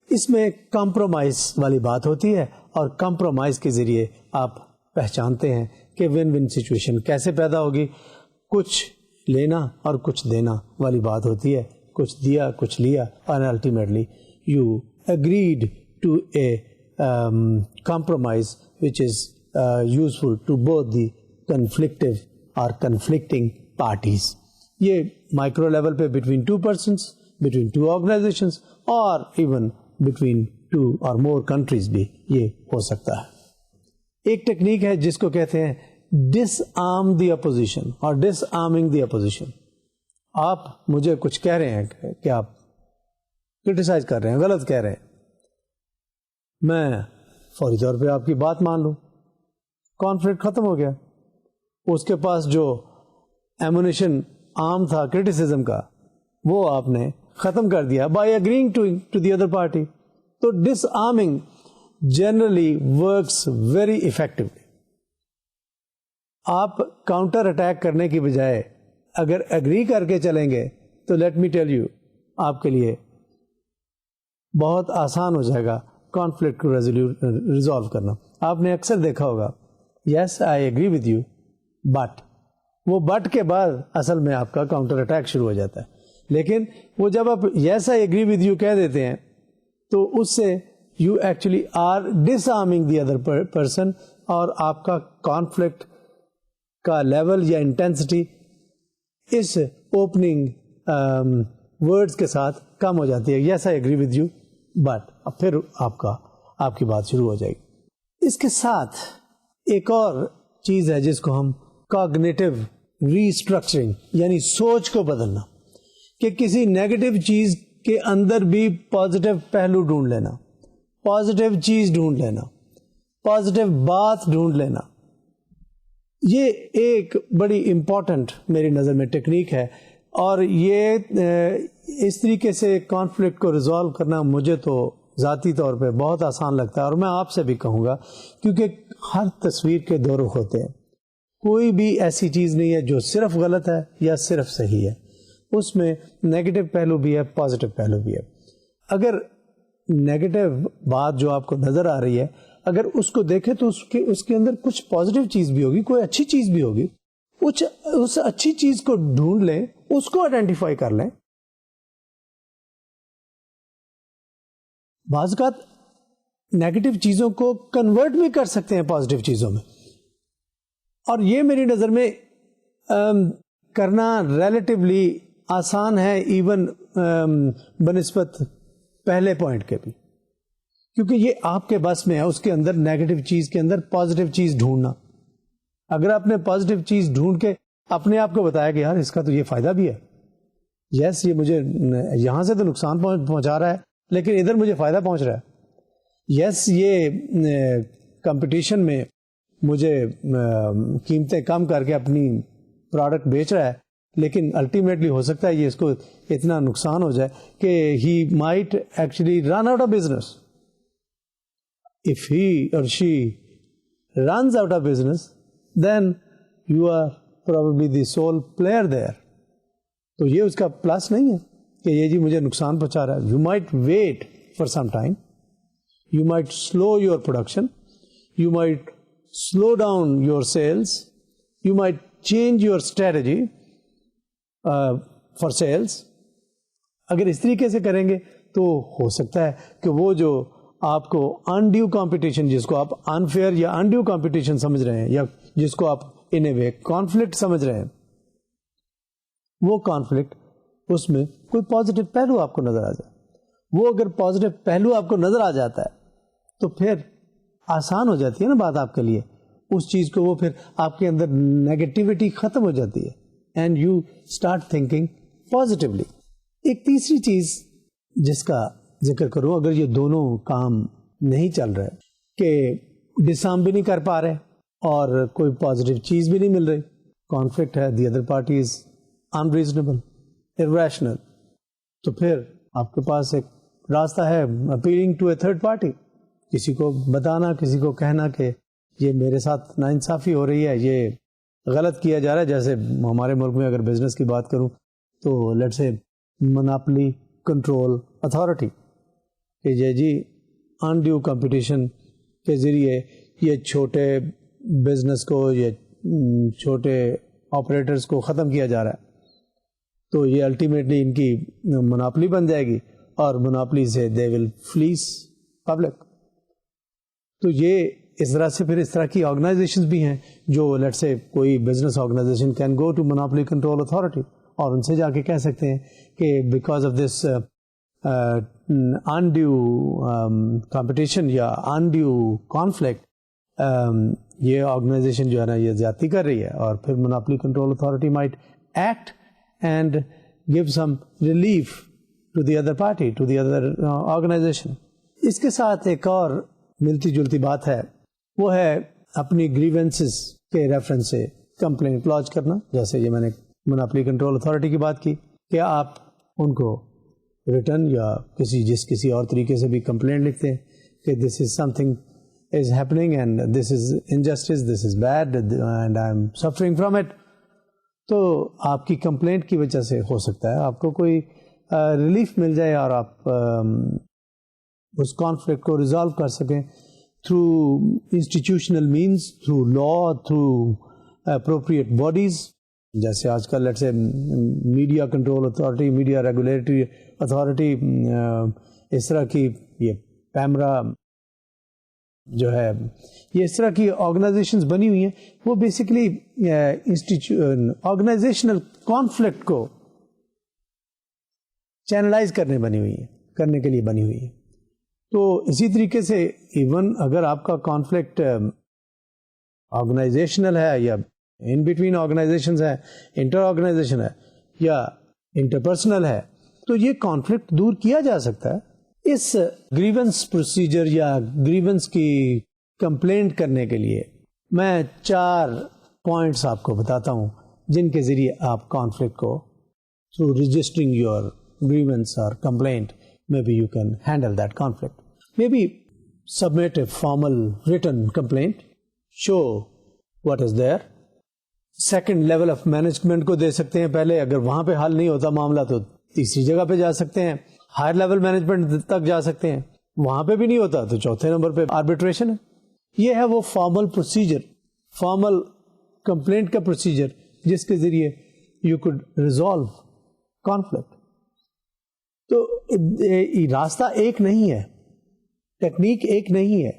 اس میں کمپرومائز والی بات ہوتی ہے اور کمپرومائز کے ذریعے آپ پہچانتے ہیں کہ ون ون سچویشن کیسے پیدا ہوگی. کچھ لینا اور کچھ دینا والی بات ہوتی ہے، کچھ دیا کچھ لیا، اور ultimately you agreed to a compromise which is useful to both the conflictive or conflicting parties. یہ مائکرو لیول پہ between two persons, between two organizations اور even between two or more countries بھی یہ ہو سکتا ہے. ایک ٹیکنیک ہے جس کو کہتے ہیں ڈس آرم دی اپوزیشن اور ڈس آرمنگ دی اپوزیشن. آپ مجھے کچھ کہہ رہے ہیں کہ آپ کرٹیسائز کر رہے ہیں، غلط کہہ رہے ہیں، میں فوری طور پہ آپ کی بات مان لوں، کانفلکٹ ختم ہو گیا. اس کے پاس جو ایمونیشن عام تھا کرٹیسزم کا وہ آپ نے ختم کر دیا by agreeing to the other party. تو disarming generally works very effectively. آپ کاؤنٹر اٹیک کرنے کی بجائے اگر اگری کر کے چلیں گے تو لیٹ می ٹیل یو آپ کے لیے بہت آسان ہو جائے گا کانفلکٹ کو ریزالو کرنا. آپ نے اکثر دیکھا ہوگا yes I agree with you but, وہ بٹ کے بعد اصل میں آپ کا کاؤنٹر اٹیک شروع ہو جاتا ہے. لیکن وہ جب آپ yes I agree with you کہہ دیتے ہیں تو اس سے you actually are disarming the other person, اور آپ کا کانفلکٹ کا لیول یا انٹینسٹی اس اوپننگ ورڈز کے ساتھ کم ہو جاتی ہے. Yes I agree with you but, اب پھر آپ کی بات شروع ہو جائے گی. اس کے ساتھ ایک اور چیز ہے جس کو ہم کاگنیٹو ریسٹرکچرنگ یعنی سوچ کو بدلنا، کہ کسی نیگیٹو چیز کے اندر بھی پازیٹیو پہلو ڈھونڈ لینا، پازیٹیو چیز ڈھونڈ لینا، پازیٹیو بات ڈھونڈ لینا. یہ ایک بڑی امپورٹنٹ میری نظر میں ٹیکنیک ہے، اور یہ اس طریقے سے کانفلکٹ کو ریزالو کرنا مجھے تو ذاتی طور پہ بہت آسان لگتا ہے. اور میں آپ سے بھی کہوں گا کیونکہ ہر تصویر کے دو رخ ہوتے ہیں، کوئی بھی ایسی چیز نہیں ہے جو صرف غلط ہے یا صرف صحیح ہے. اس میں نیگیٹو پہلو بھی ہے، پازیٹیو پہلو بھی ہے. اگر نیگیٹو بات جو آپ کو نظر آ رہی ہے اگر اس کو دیکھیں تو اس کے اندر کچھ پازیٹیو چیز بھی ہوگی، کوئی اچھی چیز بھی ہوگی. اس اچھی چیز کو ڈھونڈ لیں، اس کو آئیڈینٹیفائی کر لیں. بعض اوقات نیگیٹو چیزوں کو کنورٹ بھی کر سکتے ہیں پازیٹیو چیزوں میں، اور یہ میری نظر میں کرنا ریلیٹیولی آسان ہے ایون بنسبت پہلے پوائنٹ کے بھی، کیونکہ یہ آپ کے بس میں ہے اس کے اندر نیگیٹو چیز کے اندر پازیٹیو چیز ڈھونڈنا. اگر آپ نے پازیٹیو چیز ڈھونڈ کے اپنے آپ کو بتایا کہ یار اس کا تو یہ فائدہ بھی ہے، یس یہ مجھے یہاں سے تو نقصان پہنچا رہا ہے لیکن ادھر مجھے فائدہ پہنچ رہا ہے، یس یہ کمپٹیشن میں مجھے قیمتیں کم کر کے اپنی پروڈکٹ بیچ رہا ہے، لیکن الٹیمیٹلی ہو سکتا ہے یہ اس کو اتنا نقصان ہو جائے کہ he might actually run out of business. If he or she runs out of business, then you are probably the sole player there. تو یہ اس کا پلس نہیں ہے کہ یہ جی مجھے نقصان پہنچا رہا ہے. You might wait for some time. You might slow your production. You might slow down your sales. You might change your strategy for sales. اگر اس طریقے سے کریں گے تو ہو سکتا ہے کہ وہ جو آپ کو انڈیو کمپٹیشن، جس کو آپ انفیئر یا انڈیو کمپٹیشن سمجھ رہے ہیں، یا جس کو آپ ان اے وے کانفلکٹ سمجھ رہے ہیں، وہ کانفلکٹ اس میں کوئی پازیٹیو پہلو آپ کو نظر آ جائے. وہ اگر پازیٹیو پہلو آپ کو نظر آ جاتا ہے تو پھر آسان ہو جاتی ہے نا بات آپ کے لیے اس چیز کو، وہ پھر آپ کے اندر نیگیٹیوٹی ختم ہو جاتی ہے and you start thinking positively. ایک تیسری چیز جس کا ذکر کروں، اگر یہ دونوں کام نہیں چل رہے کہ ڈسارم بھی نہیں کر پا رہے اور کوئی پازیٹیو چیز بھی نہیں مل رہی، کانفلکٹ ہے، the other party is unreasonable, irrational، تو پھر آپ کے پاس ایک راستہ ہے appealing to a third party, کسی کو بتانا، کسی کو کہنا کہ یہ میرے ساتھ ناانصافی ہو رہی ہے، یہ غلط کیا جا رہا ہے. جیسے ہمارے ملک میں اگر بزنس کی بات کروں تو let's say monopoly control authority, کہ یہ جی انڈیو کمپٹیشن کے ذریعے یہ چھوٹے بزنس کو، یہ چھوٹے آپریٹرز کو ختم کیا جا رہا ہے، تو یہ الٹیمیٹلی ان کی مونوپلی بن جائے گی اور مونوپلی سے دے ول فلیس پبلک. تو یہ اس طرح سے پھر اس طرح کی آرگنائزیشنز بھی ہیں جو لیٹ سے کوئی business organization can go to monopoly control authority اور ان سے جا کے کہہ سکتے ہیں کہ because of this undue competition یا انڈیو کانفلکٹ یہ آرگنائزیشن جو ہے نا یہ زیادتی کر رہی ہے، اور پھر monopoly control authority might act and give some relief to the other party, to the other organization. اس کے ساتھ ایک اور ملتی جلتی بات ہے، وہ ہے اپنی گریونسز کے ریفرنس سے کمپلینٹ لانچ کرنا. جیسے یہ میں نے مونوپلی کنٹرول اتھارٹی کی بات کی کہ آپ ان کو ریٹرن یا کسی اور طریقے سے بھی کمپلینٹ لکھتے ہیں کہ this is something is happening and this is injustice, this is bad and I am suffering from it. تو آپ کی کمپلینٹ کی وجہ سے ہو سکتا ہے آپ کو کوئی ریلیف مل جائے اور آپ اس کانفلکٹ کو ریزالو کر سکیں through institutional means, through law, through appropriate bodies. جیسے آج کل لیٹس سے media control authority, media regulatory authority, اس طرح کی یہ پیمرا جو ہے، یہ اس طرح کی آرگنائزیشنز بنی ہوئی ہیں. وہ بیسیکلی آرگنائزیشنل کانفلکٹ کو چینلائز کرنے کے لیے بنی ہوئی ہے. تو اسی طریقے سے ایون اگر آپ کا کانفلکٹ آرگنائزیشنل ہے یا ان بٹوین آرگنائزیشنز ہے، انٹر آرگنائزیشن ہے یا انٹرپرسنل ہے، تو یہ کانفلکٹ دور کیا جا سکتا ہے. اس گریونس پروسیجر یا گریونس کی کمپلینٹ کرنے کے لیے میں 4 پوائنٹس آپ کو بتاتا ہوں جن کے ذریعے آپ کانفلکٹ کو through registering your grievance or complaint, maybe you can handle that conflict. Maybe submit a formal written complaint, show what is there. Second level of management کو دے سکتے ہیں پہلے، اگر وہاں پہ حل نہیں ہوتا معاملہ تو تیسری جگہ پہ جا سکتے ہیں، ہائر لیول مینجمنٹ تک جا سکتے ہیں، وہاں پہ بھی نہیں ہوتا تو چوتھے نمبر پہ آربیٹریشن ہے. یہ ہے وہ فارمل پروسیجر، فارمل کمپلینٹ کا پروسیجر جس کے ذریعے یو کوڈ ریزالو کانفلکٹ. تو راستہ ایک نہیں ہے، ٹیکنیک ایک نہیں ہے،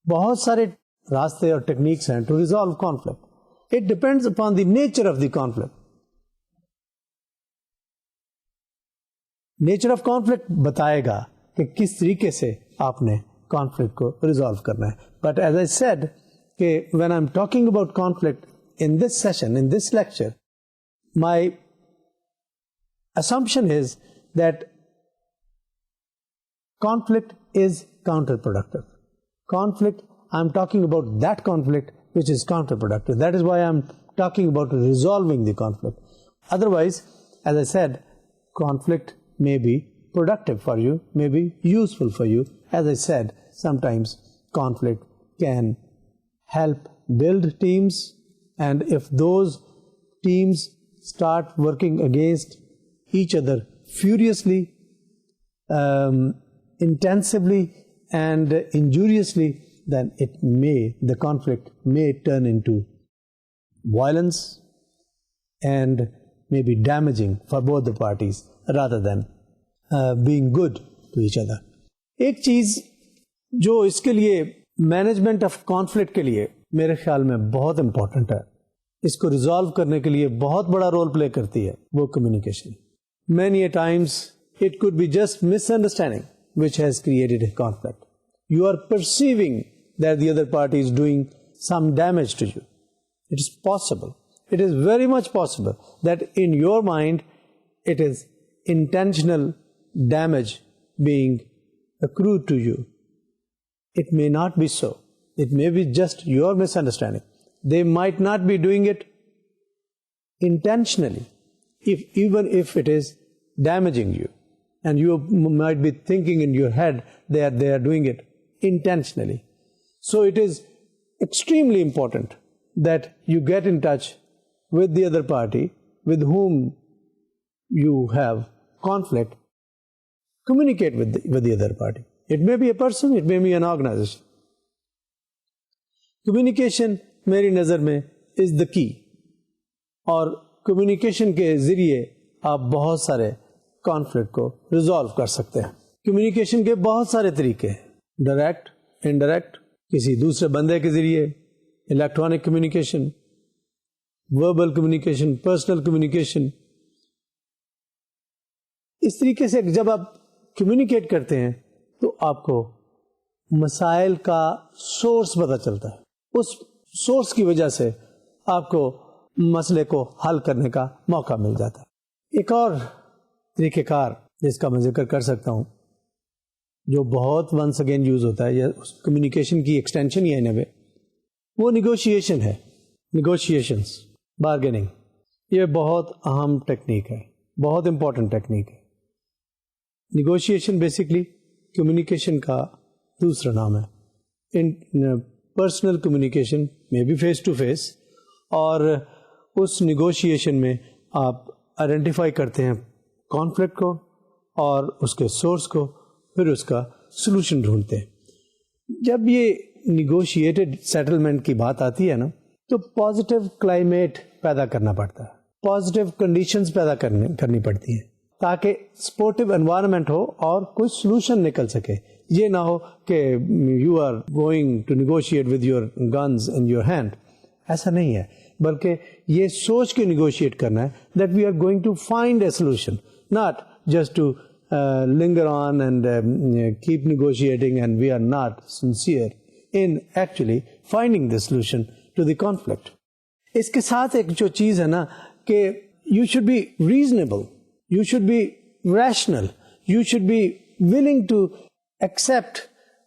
بہت سارے راستے اور ٹیکنیکس ہیں to resolve conflict. It depends upon the nature of the conflict. Nature of conflict بتائے گا کہ کس طریقے سے آپ نے کانفلکٹ کو ریزالو کرنا ہے. بٹ ایز آئی سیڈ کہ when I am talking about conflict in this session, in this lecture, my assumption is that conflict is counterproductive. Conflict, I'm talking about that conflict which is counterproductive. That is why I'm talking about resolving the conflict. Otherwise, as I said, conflict may be productive for you, may be useful for you. As I said, sometimes conflict can help build teams, and if those teams start working against each other furiously, intensively and injuriously, then the conflict may turn into violence and may be damaging for both the parties rather than being good to each other. ایک چیز جو اس کے لیے management of conflict کے لیے میرے خیال میں بہت امپورٹنٹ ہے, اس کو ریزالو کرنے کے لیے بہت بڑا رول پلے کرتی ہے, وہ communication. Many a times it could be just misunderstanding which has created a conflict. You are perceiving that the other party is doing some damage to you. It is possible. It is very much possible that in your mind it is intentional damage being accrued to you. It may not be so. It may be just your misunderstanding. They might not be doing it intentionally, even if it is damaging you. And you might be thinking in your head that they are doing it intentionally. So it is extremely important that you get in touch with the other party with whom you have conflict. Communicate with the other party. It may be a person, it may be an organization. Communication میری نظر میں is the key. اور communication کے ذریعے آپ بہت سارے conflict کو ریزالو کر سکتے ہیں. کمیونیکیشن کے بہت سارے طریقے ہیں, ڈائریکٹ, انڈائریکٹ, کسی دوسرے بندے کے ذریعے, electronic communication, verbal communication, personal communication. اس طریقے سے جب آپ کمیونیکیٹ کرتے ہیں تو آپ کو مسائل کا سورس پتہ چلتا ہے. اس سورس کی وجہ سے آپ کو مسئلے کو حل کرنے کا موقع مل جاتا ہے. ایک اور طریقہ کار جس کا میں ذکر کر سکتا ہوں جو بہت ونس اگین یوز ہوتا ہے, یا کمیونیکیشن کی ایکسٹینشن ہی ہے وہ نیگوشیشن ہے. نیگوشیشنس, بارگیننگ, یہ بہت اہم ٹیکنیک ہے, بہت امپورٹنٹ ٹیکنیک ہے. نیگوشیشن بیسکلی کمیونیکیشن کا دوسرا نام ہے. ان پرسنل کمیونیکیشن میں بھی فیس ٹو فیس, اور اس نیگوشیشن میں آپ آئیڈینٹیفائی کرتے ہیں کانفلکٹ کو اور اس کے سورس کو, پھر اس کا سلوشن ڈھونڈتے ہیں. جب یہ نیگوشیٹڈ سیٹلمنٹ کی بات آتی ہے نا, تو پازیٹیو کلائمیٹ پیدا کرنا پڑتا ہے, پازیٹیو کنڈیشنز پیدا کرنی پڑتی ہیں تاکہ سپورٹیو انوائرمنٹ ہو اور کوئی سلوشن نکل سکے. یہ نہ ہو کہ you are going to negotiate with your guns in your hand. ایسا نہیں ہے, بلکہ یہ سوچ کے نیگوشیٹ کرنا ہے that we are going to find a solution, not just to linger on and keep negotiating, and we are not sincere in actually finding the solution to the conflict. اس کے ساتھ ایک جو چیز ہے نا کہ you should be reasonable, you should be rational, you should be willing to accept,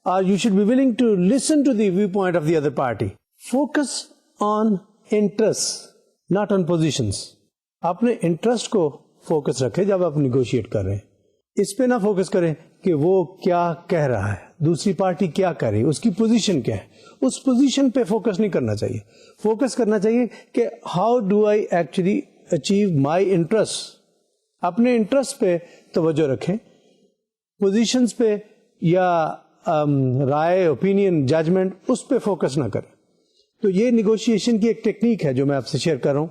or you should be willing to listen to the viewpoint of the other party. Focus on interests, not on positions. اپنے interest کو focus رکھے جب آپ negotiate کر رہے ہیں. اس پہ نہ فوکس کریں کہ وہ کیا کہہ رہا ہے, دوسری پارٹی کیا کہہ رہی ہے, اس کی پوزیشن کیا ہے. اس پوزیشن پہ فوکس نہیں کرنا چاہیے. فوکس کرنا چاہیے کہ how do I actually achieve my interest. اپنے انٹرسٹ پہ توجہ رکھیں, پوزیشنز پہ یا رائے, اوپینین, ججمنٹ, اس پہ فوکس نہ کریں. تو یہ نیگوشیشن کی ایک ٹیکنیک ہے جو میں آپ سے شیئر کر رہا ہوں.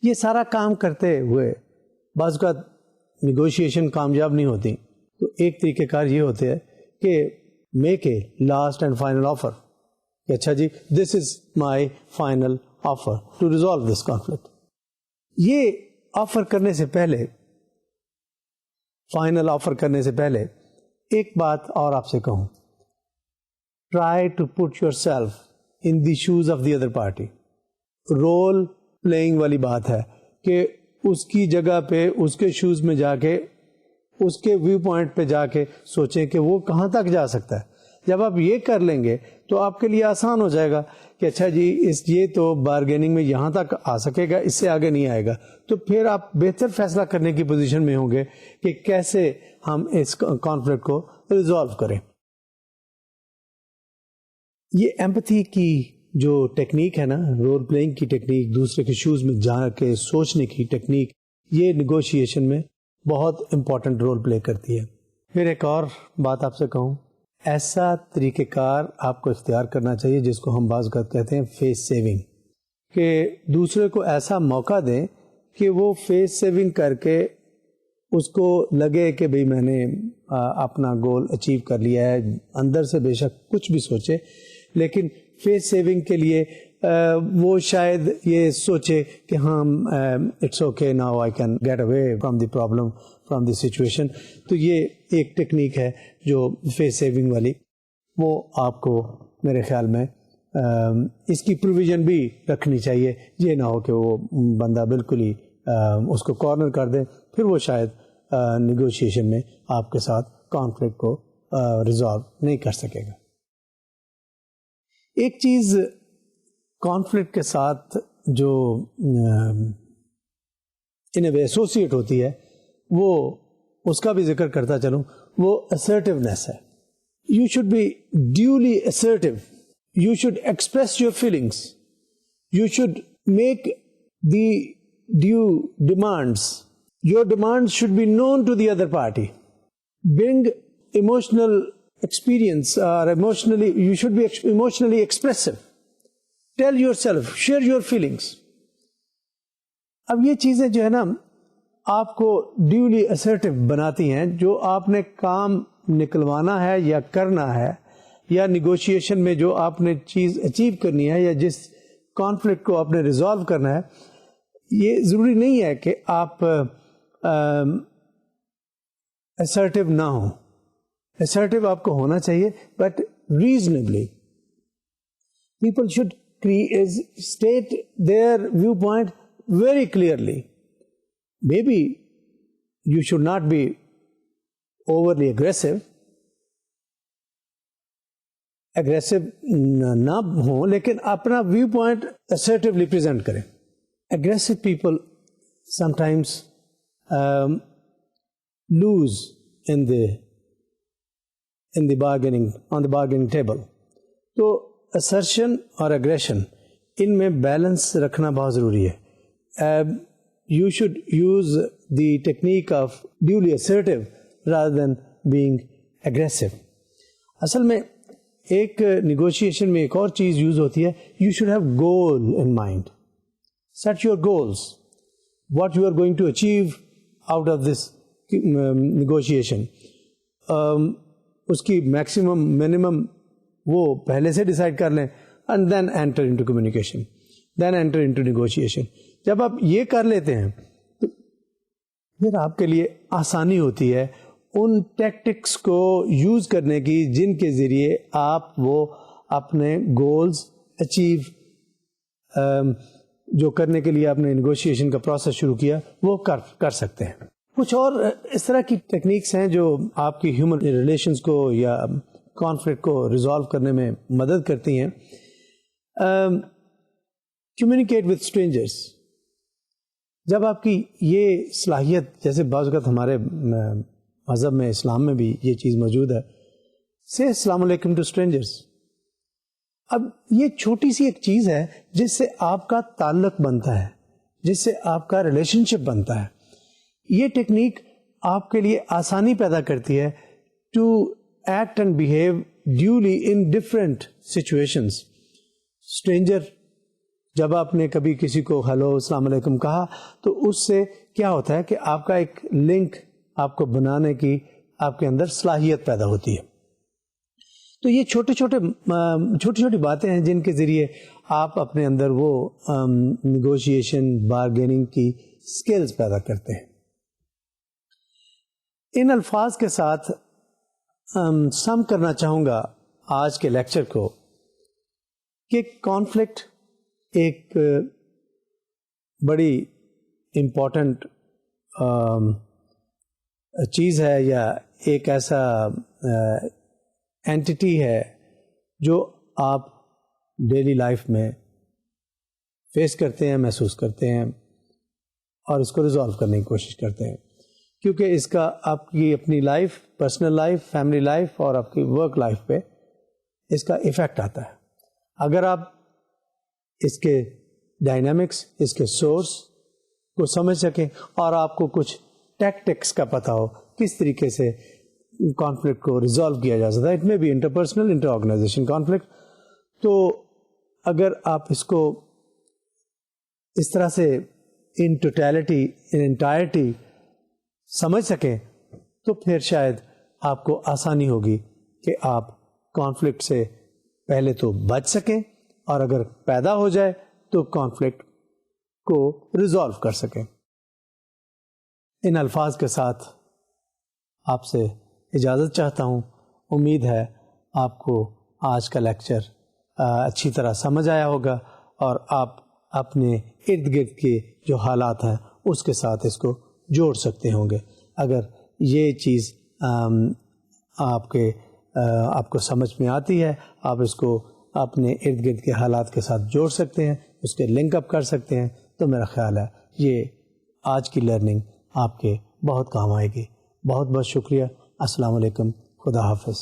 یہ سارا کام کرتے ہوئے بعض کا نیگوشیشن کامیاب نہیں ہوتی, تو ایک طریقہ کار یہ ہوتے ہے کہ make a last and final offer کہ اچھا جی this is my final offer to resolve this conflict. یہ آفر کرنے سے پہلے, فائنل آفر کرنے سے پہلے ایک بات اور آپ سے کہوں, try to put yourself in the shoes of the other party. Role playing والی بات ہے کہ اس کی جگہ پہ, اس کے شوز میں جا کے, اس کے ویو پوائنٹ پہ جا کے سوچیں کہ وہ کہاں تک جا سکتا ہے. جب آپ یہ کر لیں گے تو آپ کے لیے آسان ہو جائے گا کہ اچھا جی یہ تو بارگیننگ میں یہاں تک آ سکے گا, اس سے آگے نہیں آئے گا. تو پھر آپ بہتر فیصلہ کرنے کی پوزیشن میں ہوں گے کہ کیسے ہم اس کانفلکٹ کو ریزالو کریں. یہ ایمپتھی کی جو ٹیکنیک ہے نا, رول پلئنگ کی ٹیکنیک, دوسرے کے شوز میں جا کے سوچنے کی ٹیکنیک, یہ نیگوشیشن میں بہت امپورٹنٹ رول پلے کرتی ہے. پھر ایک اور بات آپ سے کہوں, ایسا طریقہ کار آپ کو اختیار کرنا چاہیے جس کو ہم بعض اوقات کہتے ہیں فیس سیونگ, کہ دوسرے کو ایسا موقع دیں کہ وہ فیس سیونگ کر کے اس کو لگے کہ بھئی میں نے اپنا گول اچیو کر لیا ہے, اندر سے بے شک کچھ بھی سوچے, لیکن فیس سیونگ کے لیے وہ شاید یہ سوچے کہ ہاں it's okay now I can get away from the problem, from the situation. تو یہ ایک ٹیکنیک ہے جو فیس سیونگ والی, وہ آپ کو میرے خیال میں اس کی پروویژن بھی رکھنی چاہیے. یہ نہ ہو کہ وہ بندہ بالکل ہی اس کو کارنر کر دے, پھر وہ شاید نیگوشیشن میں آپ کے ساتھ کانفلکٹ کو ریزالو نہیں کر سکے گا. ایک چیز کانفلکٹ کے ساتھ جو ان اے وے ایسوسیٹ ہوتی ہے, وہ اس کا بھی ذکر کرتا چلوں, وہ assertiveness ہے. You should be duly assertive. You should express your feelings. You should make the due demands. Your demands should be known to the other party. Bring emotional experience or you should be emotionally expressive. Tell yourself, share your feelings. اب یہ چیزیں جو ہے نا آپ کو duly assertive بناتی ہیں. جو آپ نے کام نکلوانا ہے یا کرنا ہے, یا نیگوشیشن میں جو آپ نے چیز اچیو کرنی ہے, یا جس کانفلکٹ کو آپ نے ریزالو کرنا ہے, یہ ضروری نہیں ہے کہ آپ assertive نہ ہوں. assertive آپ کو ہونا چاہیے, but reasonably. People should state their viewpoint very clearly. Maybe you should not be overly aggressive نہ ہوں, لیکن اپنا ویو پوائنٹ assertively present کریں. Aggressive people sometimes lose in the bargaining, on the bargaining table. تو assertion اور aggression ان میں balance رکھنا بہت ضروری ہے. You should use the technique of duly assertive rather than being aggressive. اصل میں ایک نیگوشیشن میں ایک اور چیز یوز ہوتی ہے, you should have goal in mind. Set your goals. What you are going to achieve out of this negotiation. اس کی میکسیمم منیمم وہ پہلے سے ڈیسائیڈ کر لیں, and then enter into communication, then enter into negotiation. جب آپ یہ کر لیتے ہیں تو پھر آپ کے لیے آسانی ہوتی ہے ان ٹیکٹکس کو یوز کرنے کی جن کے ذریعے آپ وہ اپنے گولز اچیو جو کرنے کے لیے آپ نے نیگوشیشن کا پروسیس شروع کیا وہ کر سکتے ہیں. کچھ اور اس طرح کی ٹیکنیکس ہیں جو آپ کی ہیومن ریلیشنز کو یا کانفلکٹ کو ریزالو کرنے میں مدد کرتی ہیں. Communicate with strangers. جب آپ کی یہ صلاحیت, جیسے بعض اوقات ہمارے مذہب میں اسلام میں بھی یہ چیز موجود ہے, سے السلام علیکم ٹو اسٹرینجرس. اب یہ چھوٹی سی ایک چیز ہے جس سے آپ کا تعلق بنتا ہے, جس سے آپ کا ریلیشن شپ بنتا ہے. یہ ٹیکنیک آپ کے لیے آسانی پیدا کرتی ہے to act and behave duly in different situations. Stranger, جب آپ نے کبھی کسی کو ہیلو السلام علیکم کہا تو اس سے کیا ہوتا ہے کہ آپ کا ایک لنک آپ کو بنانے کی آپ کے اندر صلاحیت پیدا ہوتی ہے. تو یہ چھوٹی چھوٹی باتیں ہیں جن کے ذریعے آپ اپنے اندر وہ نیگوشیشن بارگیننگ کی سکلز پیدا کرتے ہیں. ان الفاظ کے ساتھ سم کرنا چاہوں گا آج کے لیکچر کو کہ کانفلکٹ ایک بڑی امپورٹنٹ چیز ہے, یا ایک ایسا اینٹی ہے جو آپ ڈیلی لائف میں فیس کرتے ہیں, محسوس کرتے ہیں, اور اس کو ریزالو کرنے کی کوشش کرتے ہیں, کیونکہ اس کا آپ کی اپنی life, personal life, family life اور آپ کی ورک لائف پہ اس کا ایفیکٹ آتا ہے. اگر آپ اس کے ڈائنامکس, اس کے سورس کو سمجھ سکیں اور آپ کو کچھ ٹیکٹکس کا پتہ ہو کس طریقے سے کانفلکٹ کو ریزالو کیا جا سکتا ہے, it may be interpersonal, inter organization conflict, تو اگر آپ اس کو اس طرح سے ان ٹوٹیلٹی ان انٹائرٹی سمجھ سکیں تو پھر شاید آپ کو آسانی ہوگی کہ آپ کانفلکٹ سے پہلے تو بچ سکیں اور اگر پیدا ہو جائے تو کانفلکٹ کو ریزالو کر سکیں. ان الفاظ کے ساتھ آپ سے اجازت چاہتا ہوں. امید ہے آپ کو آج کا لیکچر اچھی طرح سمجھ آیا ہوگا اور آپ اپنے ارد گرد کے جو حالات ہیں اس کے ساتھ اس کو جوڑ سکتے ہوں گے. اگر یہ چیز آپ کو سمجھ میں آتی ہے, آپ اس کو اپنے ارد گرد کے حالات کے ساتھ جوڑ سکتے ہیں, اس کے لنک اپ کر سکتے ہیں, تو میرا خیال ہے یہ آج کی لرننگ آپ کے بہت کام آئے گی. بہت بہت شکریہ. السلام علیکم. خدا حافظ.